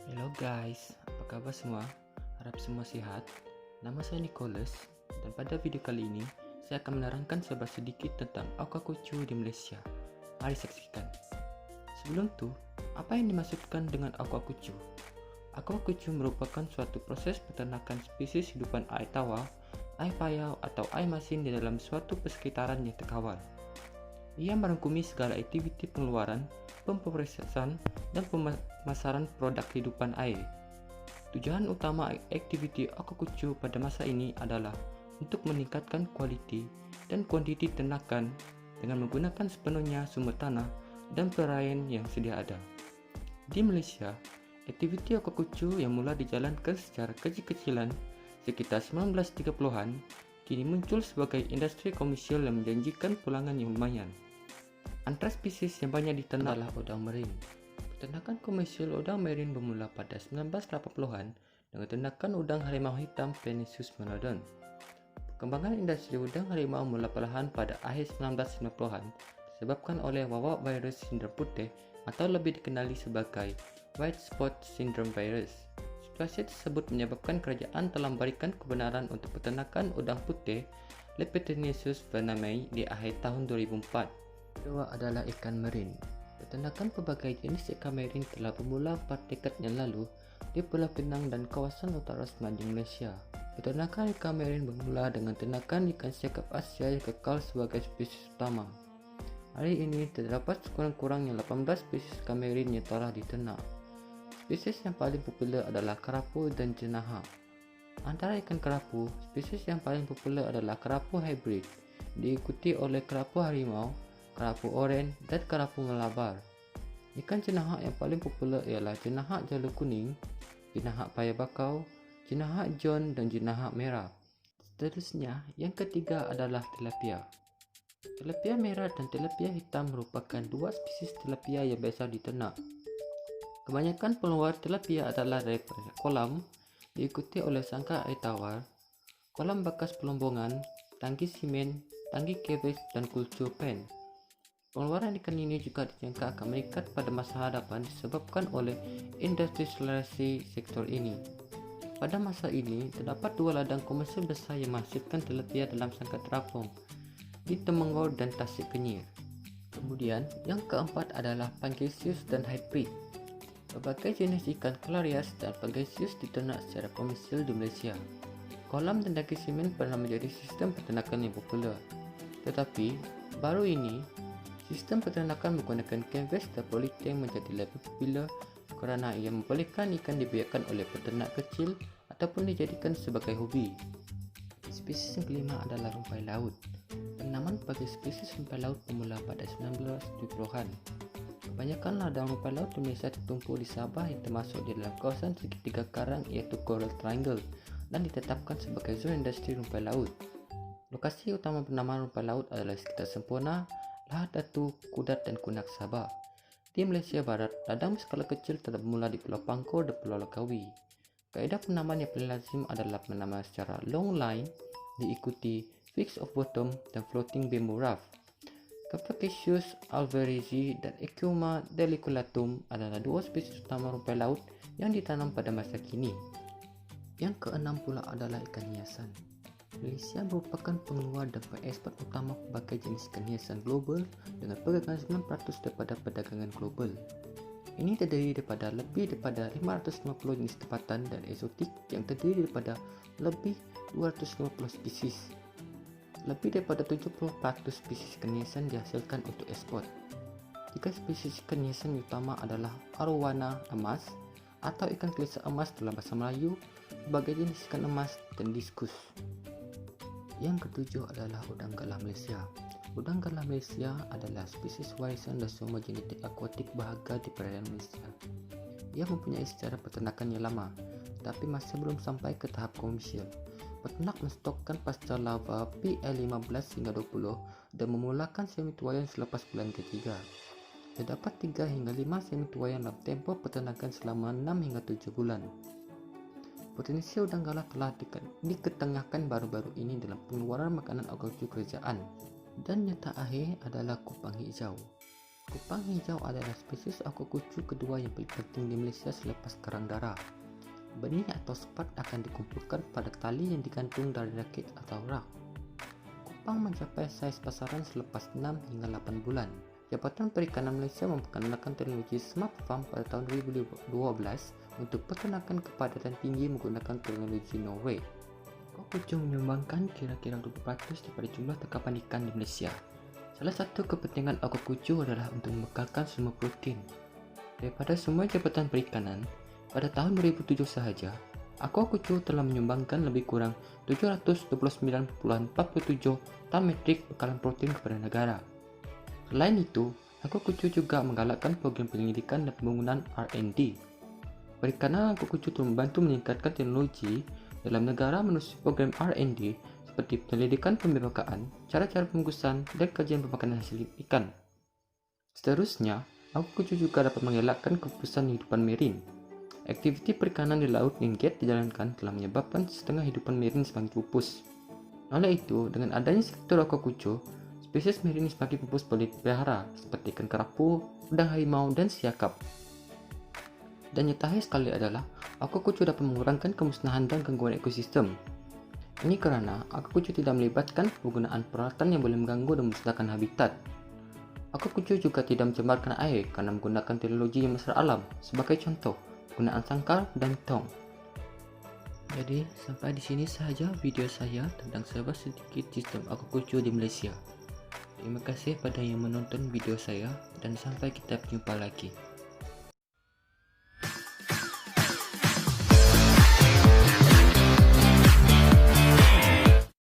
Hello guys, apa kabar semua? Harap semua sehat. Nama saya Nicholas dan pada video kali ini saya akan menerangkan sedikit tentang aquaculture di Malaysia. Mari saksikan. Sebelum itu, apa yang dimaksudkan dengan aquaculture? Aquaculture merupakan suatu proses peternakan spesies hidupan air tawar, air payau atau air masin di dalam suatu persekitaran yang terkawal. Ia merangkumi segala aktiviti pengeluaran, pemprosesan, dan pemasaran produk kehidupan air. Tujuan utama aktiviti aquaculture pada masa ini adalah untuk meningkatkan kualiti dan kuantiti ternakan dengan menggunakan sepenuhnya sumber tanah dan perairan yang sedia ada. Di Malaysia, aktiviti aquaculture yang mula dijalankan secara kecil-kecilan sekitar 1930-an kini muncul sebagai industri komersial yang menjanjikan pulangan yang lumayan. Antara spesies yang banyak diternak adalah udang marine. Peternakan komersial udang marine bermula pada 1980-an dengan ternakan udang harimau hitam Penesus melodon. Perkembangan industri udang harimau mula perlahan pada akhir 1990-an disebabkan oleh wabak virus sindrom putih atau lebih dikenali sebagai white spot syndrome virus. Situasi tersebut menyebabkan kerajaan telah memberikan kebenaran untuk peternakan udang putih Lepidonesus vernamei di akhir tahun 2004. Kedua adalah ikan marine. Peternakan pelbagai jenis ikan marine telah bermula 4 dekad yang lalu di Pulau Pinang dan kawasan utara semenanjung Malaysia. Peternakan ikan marine bermula dengan ternakan ikan sekap Asia yang kekal sebagai spesies utama. Hari ini terdapat sekurang-kurangnya 18 spesies ikan marine yang telah diternak. Spesies yang paling popular adalah kerapu dan jenaha. Antara ikan kerapu, spesies yang paling popular adalah kerapu hybrid, diikuti oleh kerapu harimau, kerapu oren dan kerapu ngelabar. Ikan jenahak yang paling popular ialah jenahak jalur kuning, jenahak paya bakau, jenahak jon dan jenahak merah. Seterusnya, yang ketiga adalah tilapia. Tilapia merah dan tilapia hitam merupakan dua spesies tilapia yang biasa diternak. Kebanyakan pengeluar tilapia adalah daripada kolam, diikuti oleh sangkar air tawar, kolam bekas pelombongan, tangki simen, tangki cabbage dan kultur pen. Pengeluaran ikan ini juga dijangka akan meningkat pada masa hadapan disebabkan oleh industrialisasi sektor ini. Pada masa ini, terdapat dua ladang komersial besar yang menghasilkan tilapia dalam sangkar terapung, di Temenggor dan Tasik Kenyir. Kemudian, yang keempat adalah Pangasius dan hybrid. Berbagai jenis ikan Clarias dan Pangasius diternak secara komersial di Malaysia. Kolam dan tangki simen pernah menjadi sistem peternakan yang popular. Tetapi, baru ini, sistem peternakan menggunakan canvas dan polytank menjadi lebih popular kerana ia membolehkan ikan dibiarkan oleh peternak kecil ataupun dijadikan sebagai hobi. Spesies yang kelima adalah rumpai laut. Penamaan bagi spesies rumpai laut bermula pada 1970-an. Kebanyakan ladang rumpai laut di Malaysia tertumpu di Sabah yang termasuk di dalam kawasan segitiga karang iaitu Coral Triangle dan ditetapkan sebagai zon industri rumpai laut. Lokasi utama penamaan rumpai laut adalah sekitar Semporna, Lahad Datu, Kudat dan Kunak Sabah. Di Malaysia Barat, ladang berskala kecil telah bermula di Pulau Pangkor dan Pulau Langkawi. Kaedah penamaan yang paling lazim adalah penamaan secara long line, diikuti fix of bottom dan floating bamboo raft. Capricius alvarezi dan Ecuma deliculatum adalah dua spesies utama rumpai laut yang ditanam pada masa kini. Yang keenam pula adalah ikan hiasan. Malaysia merupakan pengeluar dan pengekspor utama pelbagai jenis ikan hiasan global dengan pegangan 9% daripada perdagangan global. Ini terdiri daripada lebih daripada 550 jenis tempatan dan eksotik yang terdiri daripada lebih 250 spesies. Lebih daripada 70% spesies ikan hiasan dihasilkan untuk ekspor. Tiga spesies ikan hiasan utama adalah arowana emas atau ikan kelisa emas dalam bahasa Melayu, berbagai jenis ikan emas dan diskus. Yang ketujuh adalah udang galah Malaysia. Udang galah Malaysia adalah spesies warisan dan sumber genetik akuatik berharga di perairan Malaysia. Ia mempunyai sejarah peternakan yang lama, tapi masih belum sampai ke tahap komersial. Peternak menstokkan pasca larva PL15 hingga 20 dan memulakan semi-tuaian selepas bulan ketiga. Terdapat 3 hingga 5 semi-tuaian dalam tempoh peternakan selama 6 hingga 7 bulan. Potensi udang galah telah diketengahkan baru-baru ini dalam pengeluaran makanan aquaculture kerajaan. Dan nyata akhir adalah kupang hijau. Kupang hijau adalah spesies akukucu kedua yang paling penting di Malaysia selepas kerang darah. Benih atau spat akan dikumpulkan pada tali yang digantung dari rakit atau rak. Kupang mencapai saiz pasaran selepas 6 hingga 8 bulan. Jabatan Perikanan Malaysia memperkenalkan teknologi Smart Farm pada tahun 2012 untuk peternakan kepadatan tinggi menggunakan teknologi Norway. Akukucu menyumbangkan kira-kira 20% daripada jumlah tangkapan ikan di Malaysia. Salah satu kepentingan akukucu adalah untuk membekalkan semua protein. Daripada semua jabatan perikanan, pada tahun 2007 sahaja, akukucu telah menyumbangkan lebih kurang 729.47 tan metrik bekalan protein kepada negara. Selain itu, akukucu juga menggalakkan program penyelidikan dan pembangunan R&D. Perikanan akukucu telah membantu meningkatkan teknologi dalam negara menerusi program R&D seperti penyelidikan pembebakan, cara-cara pembungkusan, dan kajian pemakanan hasil ikan. Seterusnya, akukucu juga dapat mengelakkan keputusan hidupan marin. Aktiviti perikanan di laut yang giat dijalankan telah menyebabkan setengah hidupan marin semakin pupus. Oleh itu, dengan adanya sektor akukucu, spesies marin semakin pupus boleh dipelihara seperti ikan kerapu, udang harimau, dan siakap. Dan yang terakhir sekali adalah, akukucu dapat mengurangkan kemusnahan dan gangguan ekosistem. Ini kerana akukucu tidak melibatkan penggunaan peralatan yang boleh mengganggu dan memusnahkan habitat. Akukucu juga tidak mencemarkan air kerana menggunakan teknologi yang mesra alam, sebagai contoh, penggunaan sangkar dan tong. Jadi, sampai di sini sahaja video saya tentang serba sedikit sistem akukucu di Malaysia. Terima kasih pada yang menonton video saya dan sampai kita berjumpa lagi.